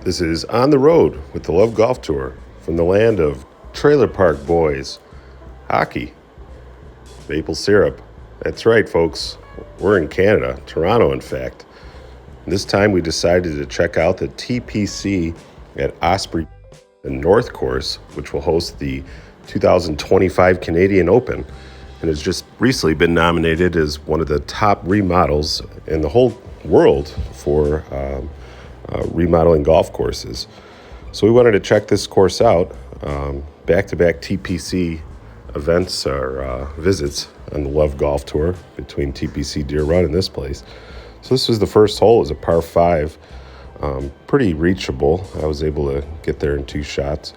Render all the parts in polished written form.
This is On the Road with the LUV Golf Tour from the land of trailer park boys, hockey, maple syrup. That's right, folks. We're in Canada, Toronto, in fact. This time we decided to check out the TPC at Osprey, the North Course, which will host the 2025 Canadian Open and has just recently been nominated as one of the top remodels in the whole world for remodeling golf courses. So we wanted to check this course out. Back-to-back TPC events or visits on the LUV Golf Tour between TPC Deer Run and this place. So this was the first hole. It was a par 5. Pretty reachable. I was able to get there in 2 shots.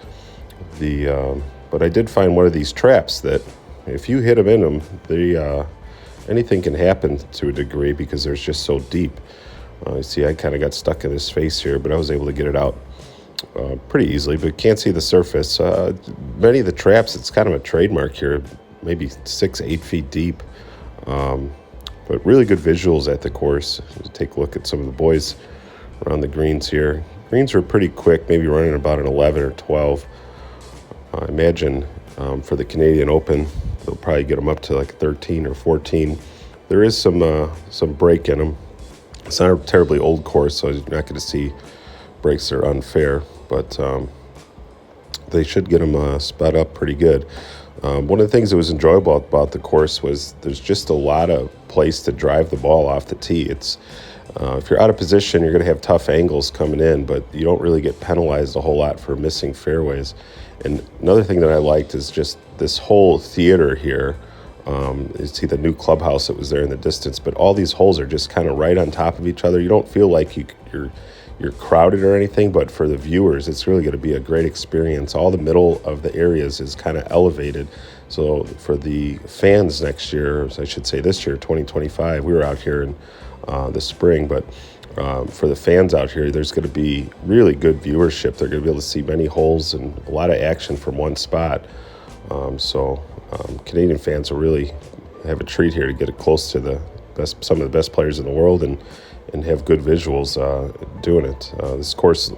But I did find one of these traps that if you hit them in them, anything can happen to a degree because they're just so deep. You see, I kind of got stuck in this face here, but I was able to get it out pretty easily, but can't see the surface. Many of the traps, it's kind of a trademark here, maybe 6-8 feet deep. But really good visuals at the course. Take a look at some of the boys around the greens here. Greens were pretty quick, maybe running about an 11 or 12. I imagine for the Canadian Open, they'll probably get them up to like 13 or 14. There is some break in them. It's not a terribly old course, so you're not going to see breaks that are unfair, but they should get them sped up pretty good. One of the things that was enjoyable about the course was there's just a lot of place to drive the ball off the tee. It's if you're out of position, you're going to have tough angles coming in, but you don't really get penalized a whole lot for missing fairways. And another thing that I liked is just this whole theater here. You see the new clubhouse that was there in the distance, but all these holes are just kind of right on top of each other. You don't feel like you're crowded or anything, but for the viewers, it's really going to be a great experience. All the middle of the areas is kind of elevated. So for the fans next year, I should say this year, 2025, we were out here in the spring, but for the fans out here, there's going to be really good viewership. They're going to be able to see many holes and a lot of action from one spot. Canadian fans will really have a treat here to get it close to some of the best players in the world and have good visuals doing it. This course,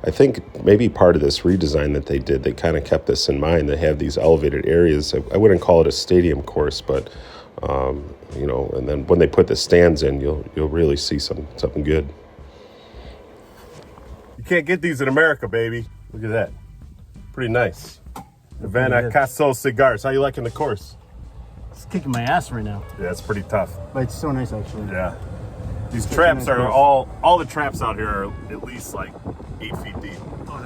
I think maybe part of this redesign that they did, they kind of kept this in mind. They have these elevated areas. I wouldn't call it a stadium course, but and then when they put the stands in, you'll really see something good. You can't get these in America, baby. Look at that. Pretty nice. Havana Caso cigars. How you liking the course? It's kicking my ass right now. Yeah, it's pretty tough. But it's so nice, actually. Yeah. These traps are all the traps out here are at least like 8 feet deep. Oh,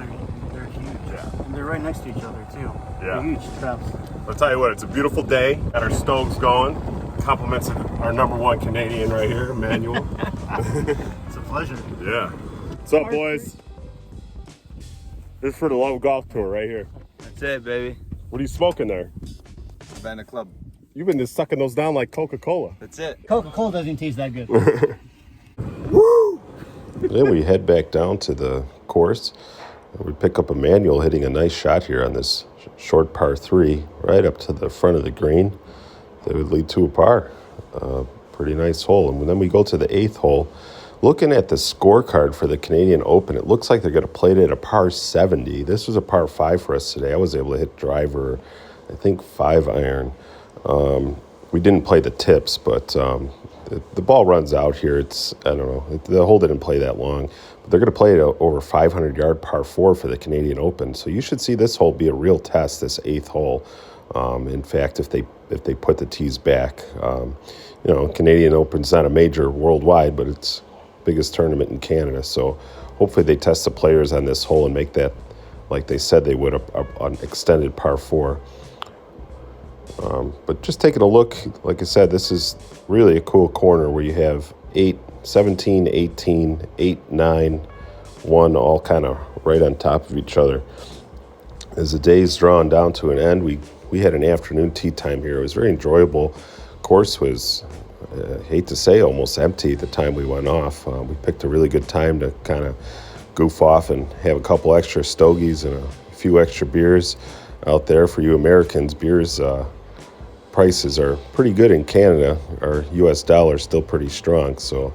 they're huge. Yeah. And they're right next to each other, too. Yeah. They're huge traps. I'll tell you what, it's a beautiful day. Got our stoves going. Compliments of our number 1 Canadian right here, Emmanuel. It's a pleasure. Yeah. What's up, boys? This is for the LUV Golf Tour right here. That's it, baby. What are you smoking there? Havana Club. You've been just sucking those down like Coca-Cola. That's it. Coca-Cola doesn't taste that good. Woo! Then we head back down to the course. We pick up Emmanuel hitting a nice shot here on this short par 3 right up to the front of the green. That would lead to a par. Pretty nice hole. And then we go to the 8th hole. Looking at the scorecard for the Canadian Open, it looks like they're going to play it at a par 70. This was a par 5 for us today. I was able to hit driver, I think 5 iron. We didn't play the tips, but the ball runs out here. I don't know. The hole didn't play that long. But they're going to play it over 500-yard par 4 for the Canadian Open. So you should see this hole be a real test, this 8th hole. In fact, if they put the tees back. Canadian Open's not a major worldwide, but it's biggest tournament in Canada, so hopefully they test the players on this hole and make that, like they said they would, an extended par 4. But just taking a look, like I said, this is really a cool corner where you have 8, 17, 18, 8, 9, 1, all kind of right on top of each other. As the day's drawn down to an end, we had an afternoon tee time here. It was very enjoyable. Course was, hate to say, almost empty at the time we went off. We picked a really good time to kind of goof off and have a couple extra stogies and a few extra beers out there. For you Americans, beers prices are pretty good in Canada. Our U.S. dollar is still pretty strong, so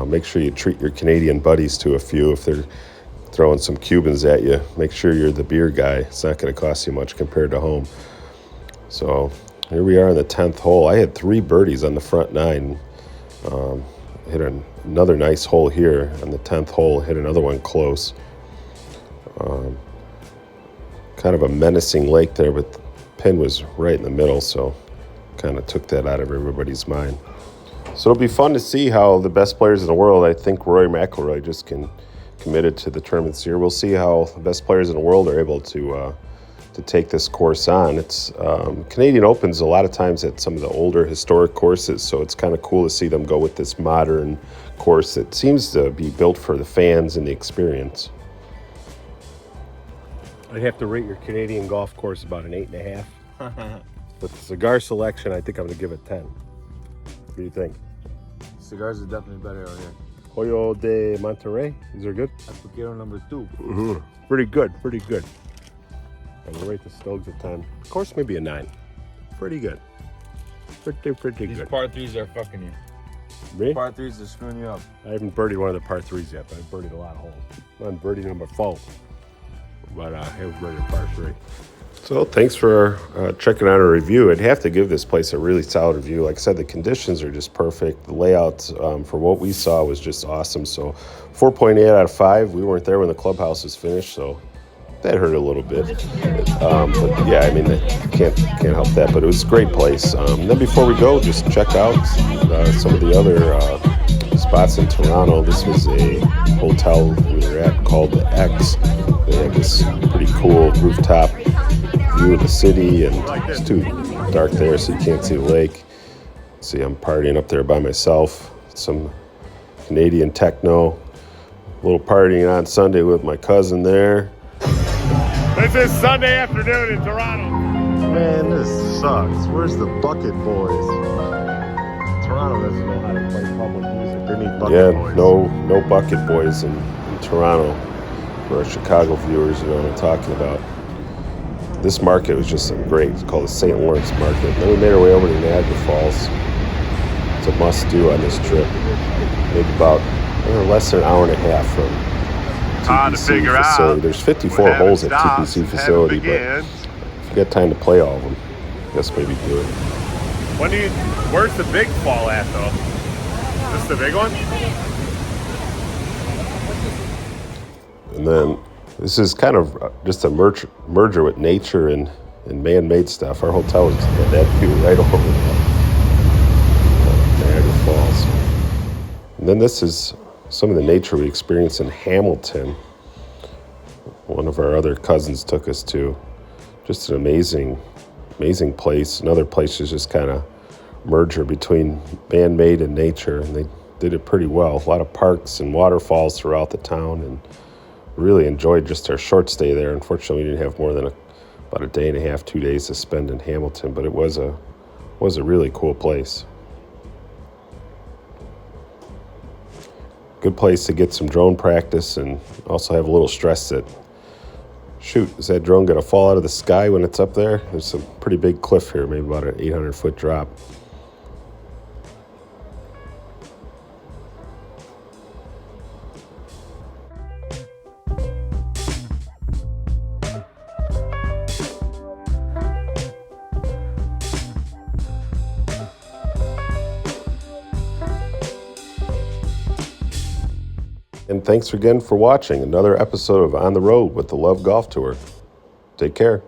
make sure you treat your Canadian buddies to a few if they're throwing some Cubans at you. Make sure you're the beer guy. It's not going to cost you much compared to home. So here we are on the 10th hole. I had 3 birdies on the front 9. Hit another nice hole here on the 10th hole. Hit another one close. Kind of a menacing lake there, but the pin was right in the middle, so kind of took that out of everybody's mind. So it'll be fun to see how the best players in the world, I think Rory McIlroy just committed to the tournament this year. We'll see how the best players in the world are able to take this course on. It's Canadian Open's a lot of times at some of the older historic courses, so it's kind of cool to see them go with this modern course that seems to be built for the fans and the experience. I'd have to rate your Canadian golf course about an 8.5. With the cigar selection, I think I'm going to give it 10. What do you think? Cigars are definitely better out here. Hoyo de Monterrey, these are good? Appliquero number 2. Mm-hmm. Pretty good. I'm going to rate the Stogs a 10. Of course, maybe a 9. Pretty good. Pretty These good. par 3s are fucking you. Me? Par 3s are screwing you up. I haven't birdied one of the par 3s yet, but I've birdied a lot of holes. I'm on birdie number 4. But I haven't birdied par 3. So thanks for checking out a review. I'd have to give this place a really solid review. Like I said, the conditions are just perfect. The layout for what we saw was just awesome. So 4.8 out of 5. We weren't there when the clubhouse was finished, so that hurt a little bit. But yeah, I mean, can't help that. But it was a great place. Then before we go, just check out some of the other spots in Toronto. This was a hotel we were at called the X. They had this pretty cool rooftop view of the city, and it's too dark there, so you can't see the lake. See, I'm partying up there by myself. Some Canadian techno. A little partying on Sunday with my cousin there. This is Sunday afternoon in Toronto. Man, this sucks. Where's the bucket boys? Toronto doesn't know how to play public music. They need bucket boys. No bucket boys in Toronto. For our Chicago viewers, you know what I'm talking about. This market was just great. It's called the St. Lawrence Market. Then we made our way over to Niagara Falls. It's a must-do on this trip. Maybe about less than an hour and a half from TPC facility. There's 54 holes at TPC facility, but if you got time to play all of them, I guess maybe do it. Where's the big fall at, though? Is this the big one? And then this is kind of just a merger with nature and man-made stuff. Our hotel was at that view right over Niagara Falls. And then this is some of the nature we experienced in Hamilton. One of our other cousins took us to. Just an amazing place. Another place is just kind of merger between man-made and nature, and they did it pretty well. A lot of parks and waterfalls throughout the town, and really enjoyed just our short stay there. Unfortunately, we didn't have more than about a day and a half, 2 days to spend in Hamilton, but it was a really cool place. Good place to get some drone practice and also have a little stress that, shoot, is that drone going to fall out of the sky when it's up there? There's a pretty big cliff here, maybe about an 800-foot drop. And thanks again for watching another episode of On the Road with the LUV Golf Tour. Take care.